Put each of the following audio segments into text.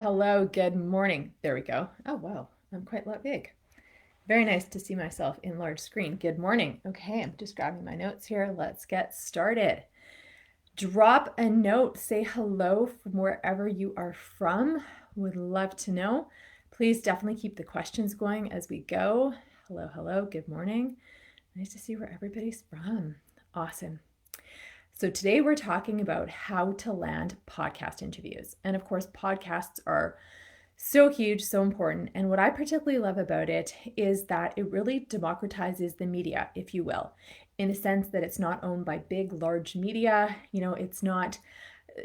Hello, good morning. There we go. Oh, wow. I'm quite big. Very nice to see myself in large screen. Good morning. Okay, I'm just grabbing my notes here. Let's get started. Drop a note. Say hello from wherever you are from. Would love to know. Please definitely keep the questions going as we go. Hello, hello. Good morning. Nice to see where everybody's from. Awesome. So today we're talking about how to land podcast interviews. And of course, podcasts are so huge, so important. And what I particularly love about it is that it really democratizes the media, if you will, in the sense that it's not owned by big, large media. It's not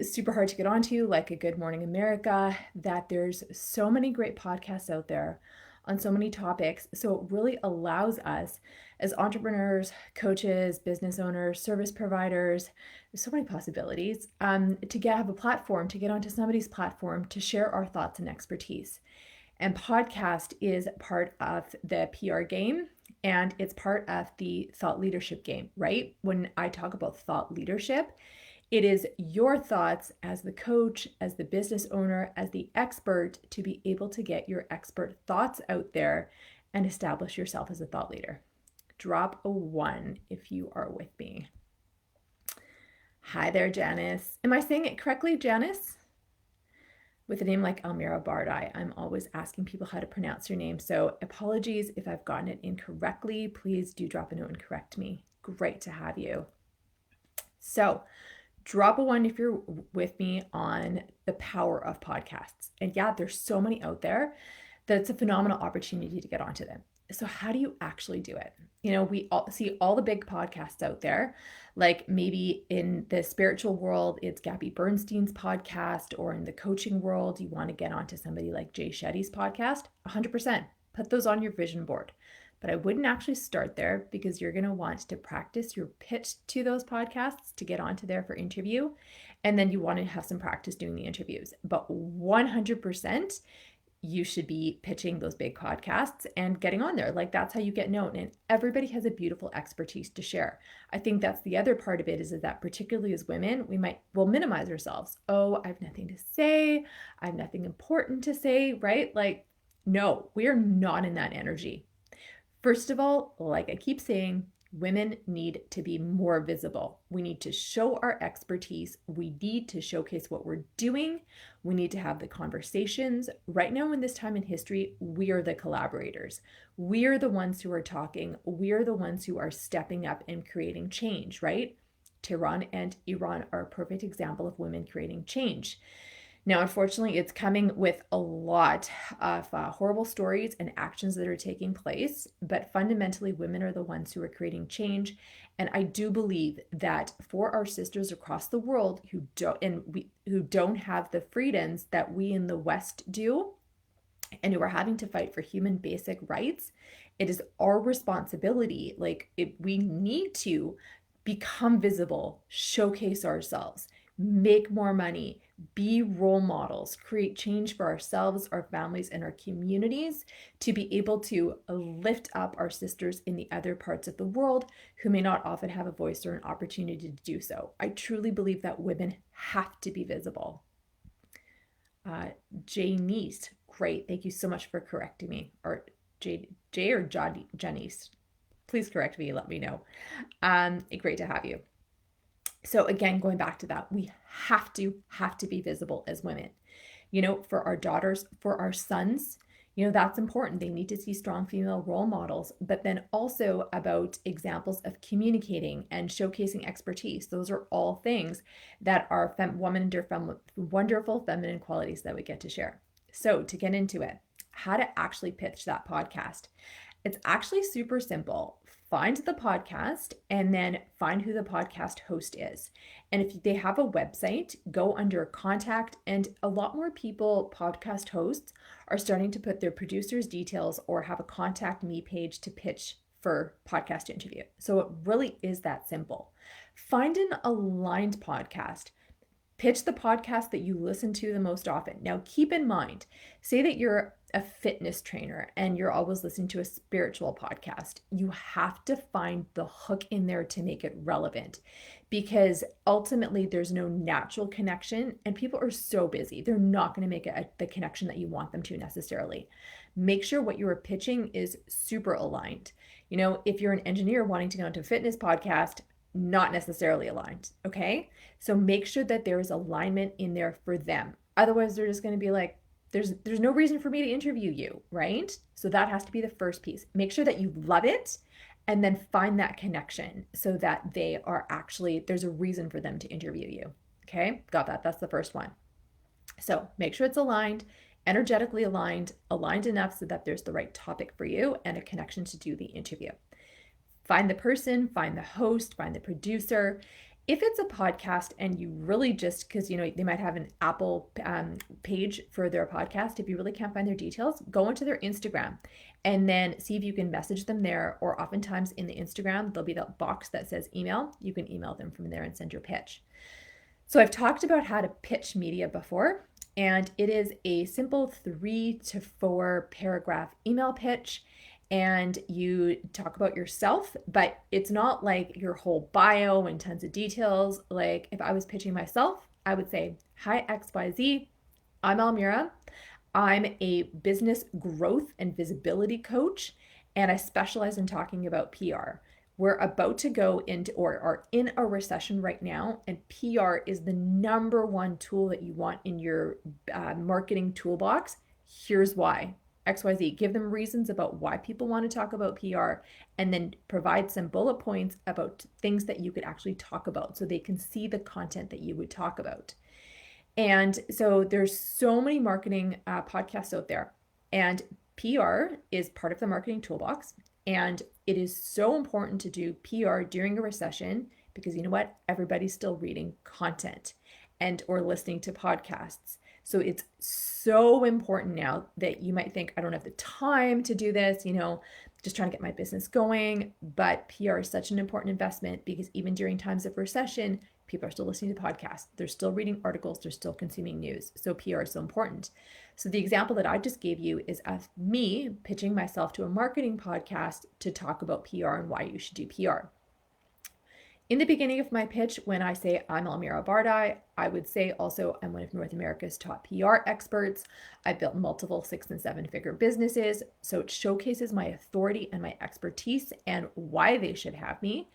super hard to get onto like a Good Morning America, that there's so many great podcasts out there on so many topics. So it really allows us as entrepreneurs, coaches, business owners, service providers, there's so many possibilities to have a platform, to get onto somebody's platform, to share our thoughts and expertise. And podcast is part of the PR game, and it's part of the thought leadership game, right? When I talk about thought leadership, it is your thoughts as the coach, as the business owner, as the expert to be able to get your expert thoughts out there and establish yourself as a thought leader. Drop a 1 if you are with me. Hi there, Janice. Am I saying it correctly, Janice? With a name like Almira Bardai, I'm always asking people how to pronounce your name. So apologies if I've gotten it incorrectly. Please do drop a note and correct me. Great to have you. So drop a 1 if you're with me on the power of podcasts. And yeah, there's so many out there that it's a phenomenal opportunity to get onto them. So how do you actually do it? We all see all the big podcasts out there, like maybe in the spiritual world, it's Gabby Bernstein's podcast, or in the coaching world, you want to get onto somebody like Jay Shetty's podcast. 100%. Put those on your vision board. But I wouldn't actually start there, because you're going to want to practice your pitch to those podcasts to get onto there for interview. And then you want to have some practice doing the interviews. But 100%, you should be pitching those big podcasts and getting on there. Like, that's how you get known. And everybody has a beautiful expertise to share. I think that's the other part of it, is that particularly as women, we'll minimize ourselves. Oh, I have nothing to say. I have nothing important to say, right? Like, no, we're not in that energy. First of all, like I keep saying, women need to be more visible. We need to show our expertise. We need to showcase what we're doing. We need to have the conversations. Right now, in this time in history, we are the collaborators. We are the ones who are talking. We are the ones who are stepping up and creating change, right? Tehran and Iran are a perfect example of women creating change. Now, unfortunately, it's coming with a lot of horrible stories and actions that are taking place, but fundamentally, women are the ones who are creating change. And I do believe that for our sisters across the world who don't have the freedoms that we in the West do, and who are having to fight for human basic rights, it is our responsibility. We need to become visible, showcase ourselves, make more money, be role models, create change for ourselves, our families, and our communities, to be able to lift up our sisters in the other parts of the world who may not often have a voice or an opportunity to do so. I truly believe that women have to be visible. Janice, great. Thank you so much for correcting me. Or Jay or Janice. Please correct me, let me know. Great to have you. So again, going back to that, we have to be visible as women. For our daughters, for our sons, that's important. They need to see strong female role models, but then also about examples of communicating and showcasing expertise. Those are all things that are wonderful feminine qualities that we get to share. So to get into it, how to actually pitch that podcast. It's actually super simple. Find the podcast and then find who the podcast host is. And if they have a website, go under contact. And a lot more podcast hosts, are starting to put their producers' details or have a contact me page to pitch for podcast interview. So it really is that simple. Find an aligned podcast. Pitch the podcast that you listen to the most often. Now, keep in mind, say that you're a fitness trainer and you're always listening to a spiritual podcast. You have to find the hook in there to make it relevant, because ultimately there's no natural connection and people are so busy. They're not going to make it the connection that you want them to necessarily. Make sure what you are pitching is super aligned. If you're an engineer wanting to go into a fitness podcast, not necessarily aligned. Okay. So make sure that there is alignment in there for them. Otherwise, they're just going to be like, there's no reason for me to interview you, right? So that has to be the first piece. Make sure that you love it and then find that connection so that there's a reason for them to interview you. Okay. Got that. That's the first one. So make sure it's aligned, energetically aligned enough so that there's the right topic for you and a connection to do the interview. Find the person, find the host, find the producer. If it's a podcast and you really just, because they might have an Apple page for their podcast, if you really can't find their details, go into their Instagram and then see if you can message them there. Or oftentimes in the Instagram, there'll be that box that says email. You can email them from there and send your pitch. So I've talked about how to pitch media before, and it is a simple 3 to 4 paragraph email pitch. And you talk about yourself, but it's not like your whole bio and tons of details. Like if I was pitching myself, I would say, hi XYZ, I'm Almira. I'm a business growth and visibility coach, and I specialize in talking about PR. We're about to go into or are in a recession right now, and PR is the number one tool that you want in your marketing toolbox. Here's why. XYZ, give them reasons about why people want to talk about PR, and then provide some bullet points about things that you could actually talk about so they can see the content that you would talk about. And so there's so many marketing podcasts out there, and PR is part of the marketing toolbox. And it is so important to do PR during a recession because you know what? Everybody's still reading content or listening to podcasts. So it's so important now that you might think, I don't have the time to do this, just trying to get my business going. But PR is such an important investment because even during times of recession, people are still listening to podcasts. They're still reading articles. They're still consuming news. So PR is so important. So the example that I just gave you is of me pitching myself to a marketing podcast to talk about PR and why you should do PR. In the beginning of my pitch, when I say I'm Almira Bardai, I would say also I'm one of North America's top PR experts. I've built multiple 6- and 7-figure businesses. So it showcases my authority and my expertise and why they should have me.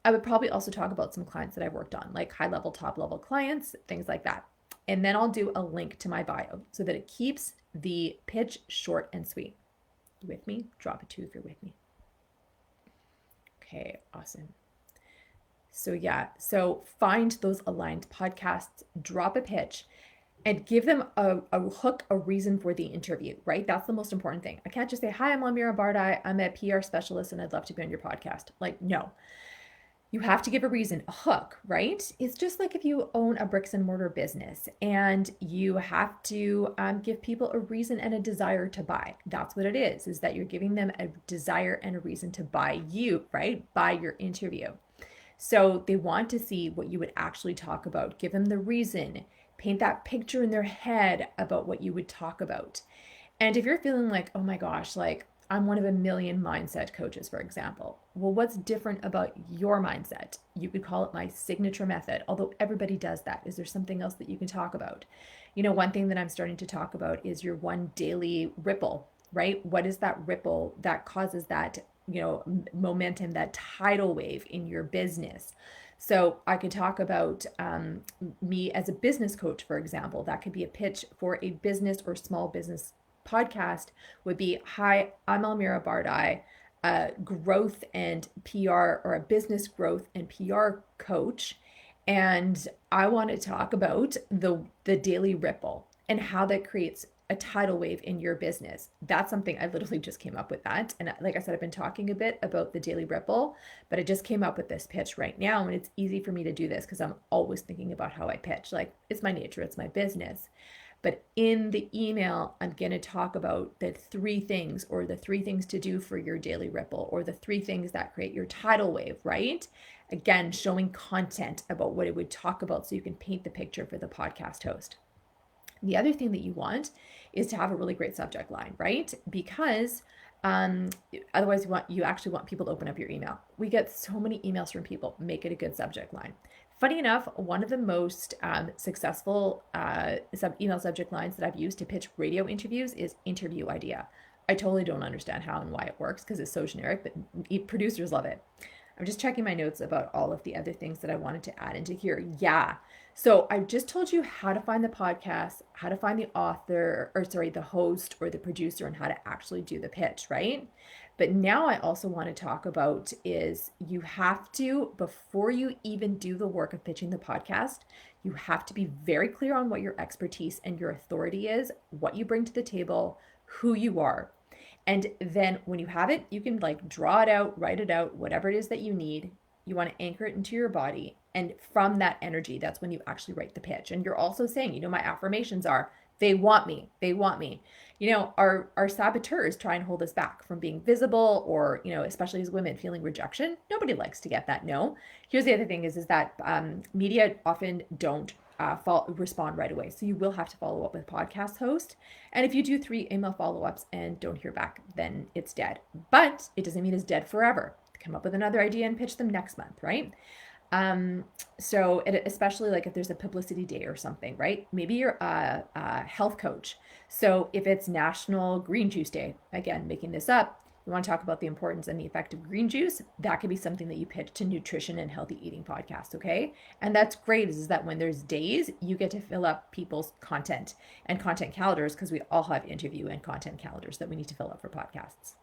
I would probably also talk about some clients that I've worked on, like high-level, top-level clients, things like that. And then I'll do a link to my bio so that it keeps the pitch short and sweet. You with me? Drop a 2 if you're with me. Okay, awesome. So find those aligned podcasts, drop a pitch, and give them a hook, a reason for the interview, right? That's the most important thing. I can't just say, hi, I'm Almira Bardai. I'm a PR specialist and I'd love to be on your podcast. Like, no. You have to give a reason, a hook, right? It's just like if you own a bricks and mortar business and you have to give people a reason and a desire to buy. That's what it is that you're giving them a desire and a reason to buy you, right? Buy your interview. So they want to see what you would actually talk about. Give them the reason. Paint that picture in their head about what you would talk about. And if you're feeling like, oh my gosh, like I'm one of a million mindset coaches, for example. Well, what's different about your mindset? You could call it my signature method, although everybody does that. Is there something else that you can talk about? One thing that I'm starting to talk about is your one daily ripple, right? What is that ripple that causes that momentum, that tidal wave in your business? So I could talk about me as a business coach, for example. That could be a pitch for a business or small business podcast would be, hi, I'm Almira Bardai, a growth and PR or a business growth and PR coach. And I want to talk about the daily ripple and how that creates a tidal wave in your business. That's something I literally just came up with that. And like I said, I've been talking a bit about the daily ripple, but I just came up with this pitch right now. And it's easy for me to do this because I'm always thinking about how I pitch. Like, it's my nature, it's my business. But in the email, I'm going to talk about the 3 things, or the 3 things to do for your daily ripple, or the 3 things that create your tidal wave, right? Again, showing content about what it would talk about so you can paint the picture for the podcast host. The other thing that you want is to have a really great subject line, right? Because otherwise you actually want people to open up your email. We get so many emails from people. Make it a good subject line. Funny enough, one of the most successful email subject lines that I've used to pitch radio interviews is interview idea. I totally don't understand how and why it works because it's so generic, but producers love it. I'm just checking my notes about all of the other things that I wanted to add into here. Yeah. So I just told you how to find the podcast, how to find the author, the host or the producer, and how to actually do the pitch, right? But now I also want to talk about is you have to, before you even do the work of pitching the podcast, you have to be very clear on what your expertise and your authority is, what you bring to the table, who you are. And then when you have it, you can like draw it out, write it out, whatever it is that you need. You want to anchor it into your body. And from that energy, that's when you actually write the pitch. And you're also saying, my affirmations are, they want me, they want me. Our saboteurs try and hold us back from being visible, or, especially as women feeling rejection. Nobody likes to get that no. Here's the other thing is that media often don't respond right away. So you will have to follow up with podcast host. And if you do 3 email follow-ups and don't hear back, then it's dead. But it doesn't mean it's dead forever. Come up with another idea and pitch them next month, right? So especially like if there's a publicity day or something, right? Maybe you're a health coach. So if it's National Green Juice Day, again, making this up, you want to talk about the importance and the effect of green juice, that could be something that you pitch to nutrition and healthy eating podcasts, okay? And that's great is that when there's days, you get to fill up people's content and content calendars, because we all have interview and content calendars that we need to fill up for podcasts.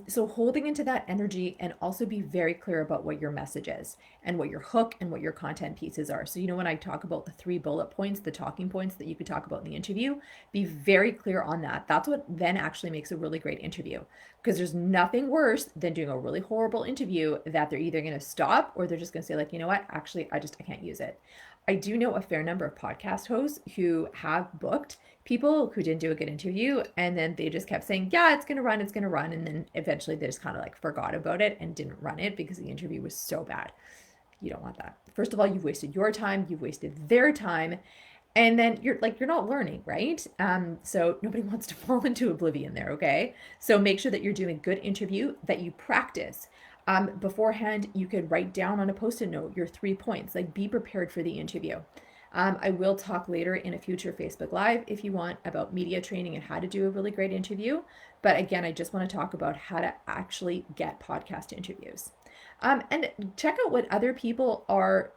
So holding into that energy, and also be very clear about what your message is and what your hook and what your content pieces are. So, when I talk about the 3 bullet points, the talking points that you could talk about in the interview, be very clear on that. That's what then actually makes a really great interview, because there's nothing worse than doing a really horrible interview that they're either going to stop or they're just going to say like, you know what, actually, I can't use it. I do know a fair number of podcast hosts who have booked people who didn't do a good interview, and then they just kept saying, yeah, it's going to run. And then eventually they just kind of like forgot about it and didn't run it because the interview was so bad. You don't want that. First of all, you've wasted your time, you've wasted their time, and then you're not learning, right? So nobody wants to fall into oblivion there, okay? So make sure that you're doing a good interview, that you practice. Beforehand, you could write down on a Post-it note your 3 points, like be prepared for the interview. I will talk later in a future Facebook Live if you want about media training and how to do a really great interview. But again, I just want to talk about how to actually get podcast interviews. And check out what other people are,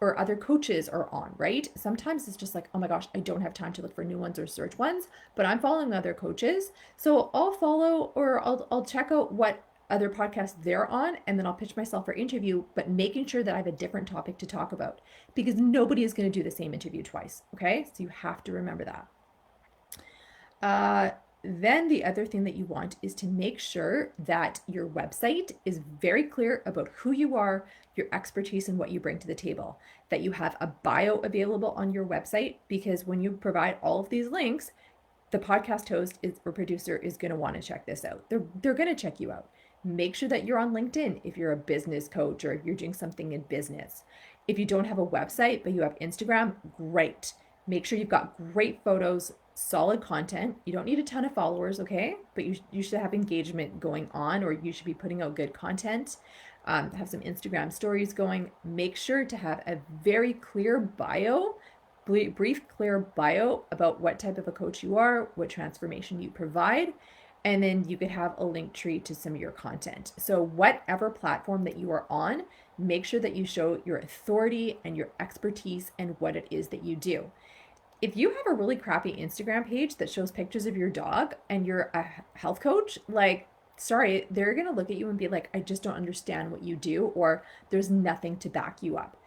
or other coaches are on, right? Sometimes it's just like, oh my gosh, I don't have time to look for new ones or search ones, but I'm following other coaches. So I'll follow, or I'll check out what other podcasts they're on, and then I'll pitch myself for interview, but making sure that I have a different topic to talk about, because nobody is going to do the same interview twice. Okay. So you have to remember that. Then the other thing that you want is to make sure that your website is very clear about who you are, your expertise, and what you bring to the table, that you have a bio available on your website, because when you provide all of these links, the podcast host or producer is going to want to check this out. They're going to check you out. Make sure that you're on LinkedIn if you're a business coach or if you're doing something in business. If you don't have a website, but you have Instagram, great. Make sure you've got great photos, solid content. You don't need a ton of followers, okay? But you should have engagement going on, or you should be putting out good content. Have some Instagram stories going. Make sure to have a very clear bio, brief, clear bio about what type of a coach you are, what transformation you provide. And then you could have a link tree to some of your content. So whatever platform that you are on, make sure that you show your authority and your expertise and what it is that you do. If you have a really crappy Instagram page that shows pictures of your dog and you're a health coach, like, sorry, they're going to look at you and be like, I just don't understand what you do, or there's nothing to back you up.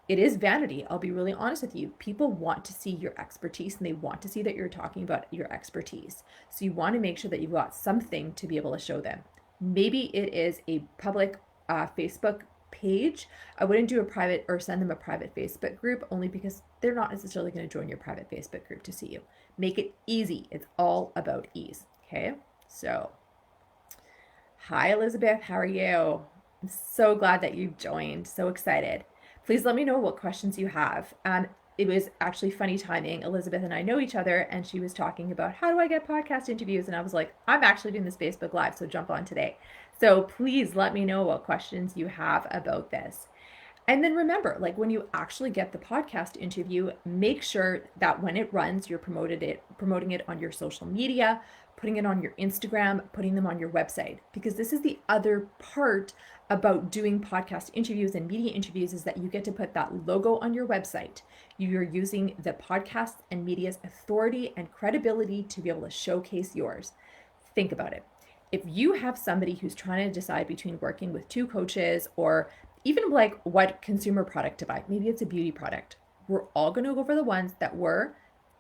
It is vanity. I'll be really honest with you. People want to see your expertise, and they want to see that you're talking about your expertise. So you want to make sure that you've got something to be able to show them. Maybe it is a public Facebook page. I wouldn't do a private or send them a private Facebook group, only because they're not necessarily going to join your private Facebook group to see you. Make it easy. It's all about ease. Okay. So, hi, Elizabeth. How are you? I'm so glad that you joined. So excited. Please let me know what questions you have. It was actually funny timing. Elizabeth and I know each other, and she was talking about how do I get podcast interviews, and I was like, I'm actually doing this Facebook Live, so jump on today. So please let me know what questions you have about this. And then remember, like when you actually get the podcast interview, make sure that when it runs, you're promoting it on your social media, putting it on your Instagram, putting them on your website. Because this is the other part about doing podcast interviews and media interviews, is that you get to put that logo on your website. You're using the podcast and media's authority and credibility to be able to showcase yours. Think about it. If you have somebody who's trying to decide between working with two coaches or even like what consumer product to buy, maybe it's a beauty product, we're all going to go for the ones that were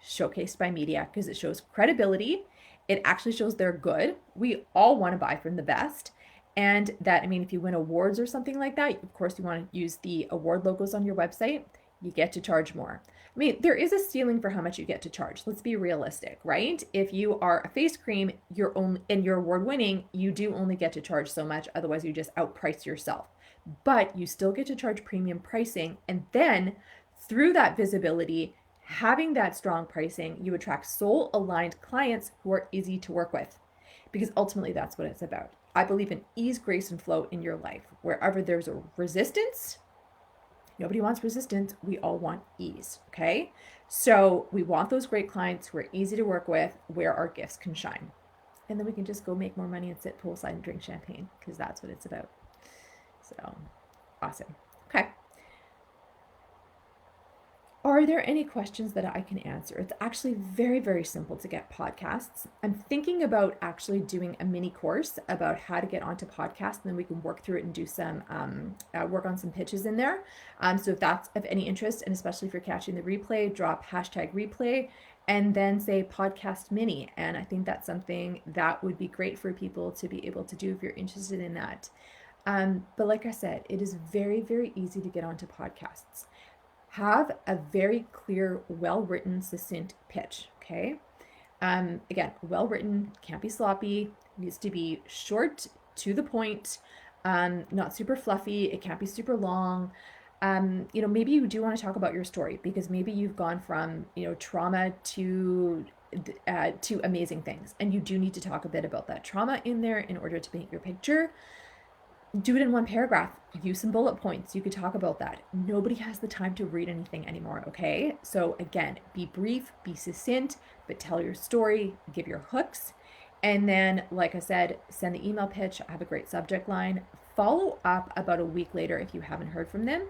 showcased by media because it shows credibility. It actually shows they're good. We all want to buy from the best. And that, I mean, if you win awards or something like that, of course you want to use the award logos on your website, you get to charge more. I mean, there is a ceiling for how much you get to charge. Let's be realistic, right? If you are a face cream, you're award winning, you do only get to charge so much. Otherwise you just outprice yourself. But you still get to charge premium pricing. And then through that visibility, having that strong pricing, you attract soul aligned clients who are easy to work with, because ultimately that's what it's about. I believe in ease, grace, and flow in your life. Wherever there's a resistance, nobody wants resistance. We all want ease. Okay. So we want those great clients who are easy to work with, where our gifts can shine. And then we can just go make more money and sit poolside and drink champagne, because that's what it's about. So awesome. Okay. Are there any questions that I can answer? It's actually very, very simple to get podcasts. I'm thinking about actually doing a mini course about how to get onto podcasts, and then we can work through it and do some work on some pitches in there. So if that's of any interest, and especially if you're catching the replay, drop #replay and then say podcast mini. And I think that's something that would be great for people to be able to do if you're interested in that. But like I said, it is very, very easy to get onto podcasts. Have a very clear, well-written, succinct pitch, okay? Again, well-written, can't be sloppy, needs to be short, to the point, not super fluffy, it can't be super long. Maybe you do want to talk about your story, because maybe you've gone from, trauma to amazing things, and you do need to talk a bit about that trauma in there in order to paint your picture. Do it in one paragraph. Use some bullet points. You could talk about that. Nobody has the time to read anything anymore, okay? So again, be brief, be succinct, but tell your story, give your hooks. And then, like I said, send the email pitch, have a great subject line. Follow up about a week later if you haven't heard from them.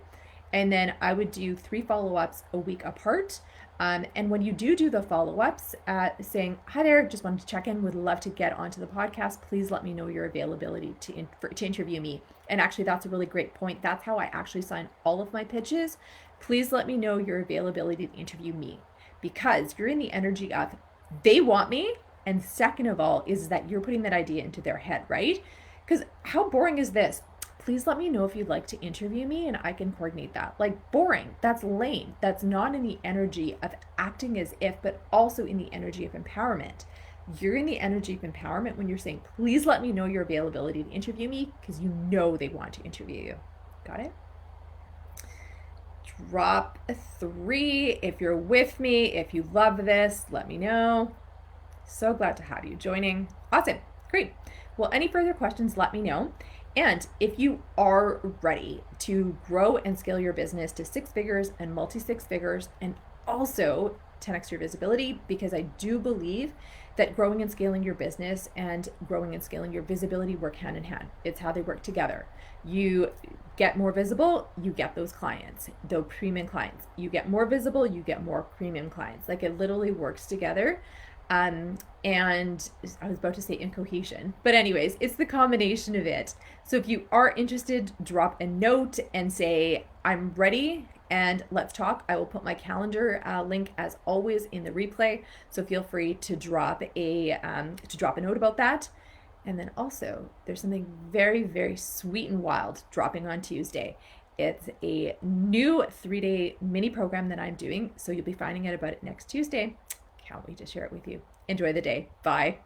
And then I would do 3 follow-ups a week apart. And when you do the follow-ups, saying, hi there, just wanted to check in, would love to get onto the podcast. Please let me know your availability to interview me. And actually, that's a really great point. That's how I actually sign all of my pitches. Please let me know your availability to interview me, because you're in the energy of they want me. And second of all is that you're putting that idea into their head, right? Because how boring is this? Please let me know if you'd like to interview me and I can coordinate that. Like, boring. That's lame. That's not in the energy of acting as if, but also in the energy of empowerment. You're in the energy of empowerment when you're saying, please let me know your availability to interview me, because you know they want to interview you. Got it? Drop a 3 if you're with me. If you love this, let me know. So glad to have you joining. Awesome. Great. Well, any further questions, let me know. And if you are ready to grow and scale your business to 6 figures and multi-6 figures, and also 10x your visibility, because I do believe that growing and scaling your business and growing and scaling your visibility work hand in hand. It's how they work together. You get more visible, you get those clients, those premium clients. You get more visible, you get more premium clients. Like, it literally works together. And I was about to say in cohesion, but anyways, it's the combination of it. So if you are interested, drop a note and say, I'm ready and let's talk. I will put my calendar link as always in the replay. So feel free to drop a note about that. And then also, there's something very, very sweet and wild dropping on Tuesday. It's a new 3-day mini program that I'm doing. So you'll be finding out about it next Tuesday. Can't wait to share it with you. Enjoy the day. Bye.